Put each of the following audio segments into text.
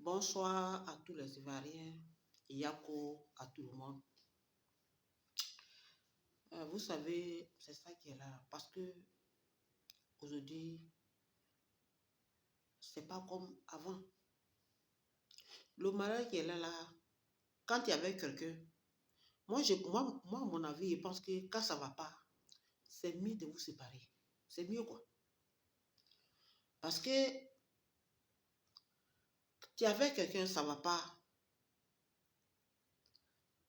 Bonsoir à tous les Ivoiriens, Yako à tout le monde. Vous savez, c'est ça qui est là. Parce que aujourd'hui, c'est pas comme avant. Le mariage qui est là, quand il y avait quelqu'un, moi, à mon avis, je pense que quand ça va pas, c'est mieux de vous séparer. C'est mieux quoi. Parce que tu avec quelqu'un, ça va pas.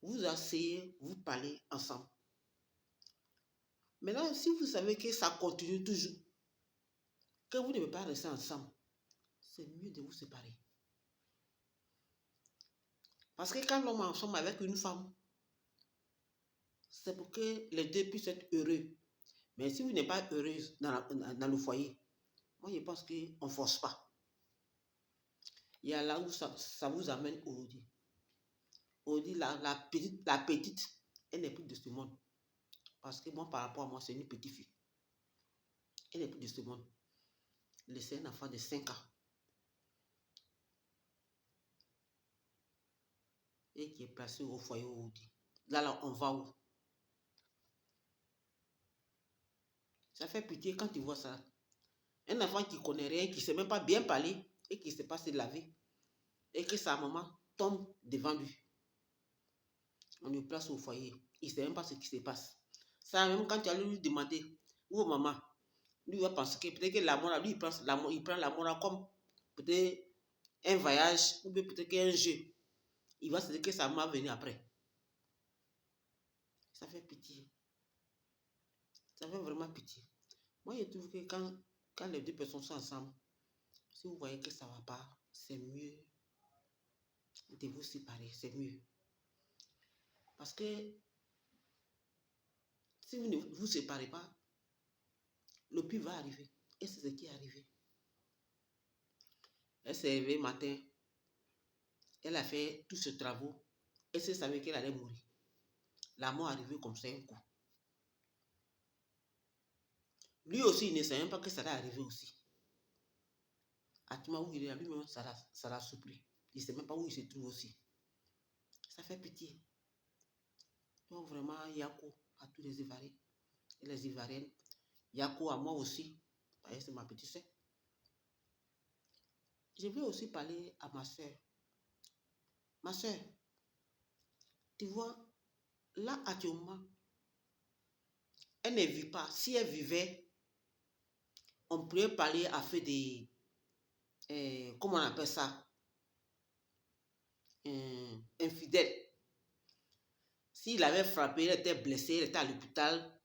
Vous asseyez, vous parlez ensemble. Maintenant, si vous savez que ça continue toujours, que vous ne pouvez pas rester ensemble, c'est mieux de vous séparer. Parce que quand l'homme est ensemble avec une femme, c'est pour que les deux puissent être heureux. Mais si vous n'êtes pas heureuse dans le foyer, moi je pense qu'on ne force pas. Il y a là où ça vous amène aujourd'hui. Aujourd'hui, la petite, elle n'est plus de ce monde. Parce que moi, par rapport à moi, c'est une petite fille. Elle n'est plus de ce monde. C'est un enfant de 5 ans. Et qui est placé au foyer aujourd'hui. Là, on va où? Ça fait pitié quand tu vois ça. Un enfant qui ne connaît rien, qui ne sait même pas bien parler et qui ne sait pas se laver. Et que sa maman tombe devant lui. On le place au foyer. Il ne sait même pas ce qui se passe. Ça, même quand tu allais lui demander, où maman, lui va penser que peut-être que l'amour, lui, il prend l'amour comme peut-être un voyage ou peut-être qu'un jeu. Il va se dire que sa maman venir après. Ça fait pitié. Ça fait vraiment pitié. Moi, je trouve que quand les deux personnes sont ensemble, si vous voyez que ça ne va pas, c'est mieux de vous séparer. C'est mieux. Parce que si vous ne vous séparez pas, le pire va arriver. Et c'est ce qui est arrivé. Elle s'est réveillée matin. Elle a fait tous ces travaux. Elle savait qu'elle allait mourir. La mort est arrivée comme ça un coup. Lui aussi, il ne savait même pas que ça allait arriver aussi. À tout moment où il est là, lui-même, ça l'a surpris. Il ne sait même pas où il se trouve aussi. Ça fait pitié. Donc vraiment, Yako à tous les Ivoiriens et les Ivoiriennes. Yako à moi aussi. C'est ma petite soeur. Je vais aussi parler à ma soeur. Ma soeur, tu vois, là actuellement, elle ne vit pas. Si elle vivait, on pourrait parler à fait des... comment on appelle ça? Infidèle. S'il avait frappé, il était blessé, il était à l'hôpital.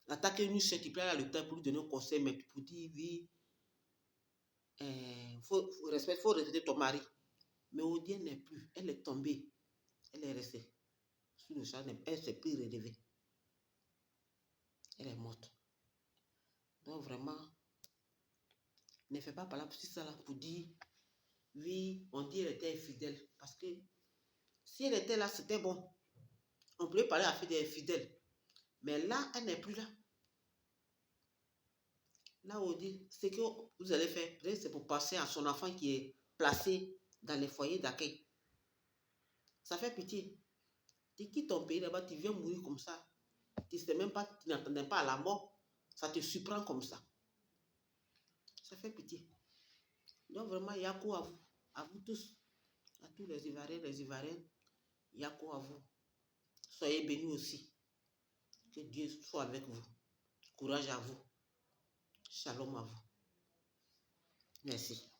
Attaquer une chute, il peut aller à l'hôpital pour lui donner un conseil, mais pour dire, oui, faut respecter ton mari. Mais Odie n'est plus. Elle est tombée. Elle est restée. Sous le champ, elle ne s'est plus relevée. Elle est morte. Donc vraiment, ne fais pas parler pour ça là pour dire, oui, on dit qu'elle était infidèle. Parce que si elle était là, c'était bon. On pouvait parler à des infidèles. Mais là, elle n'est plus là. Là, on dit, ce que vous allez faire, peut-être c'est pour passer à son enfant qui est placé dans les foyers d'accueil. Ça fait pitié. Tu quittes ton pays là-bas, tu viens mourir comme ça. Tu sais même pas, tu n'attendais pas à la mort. Ça te surprend comme ça. Ça fait pitié. Donc vraiment, Yako à vous tous, à tous les Ivoiriens, les Ivoiriennes, Yako à vous. Soyez bénis aussi. Que Dieu soit avec vous. Courage à vous. Shalom à vous. Merci.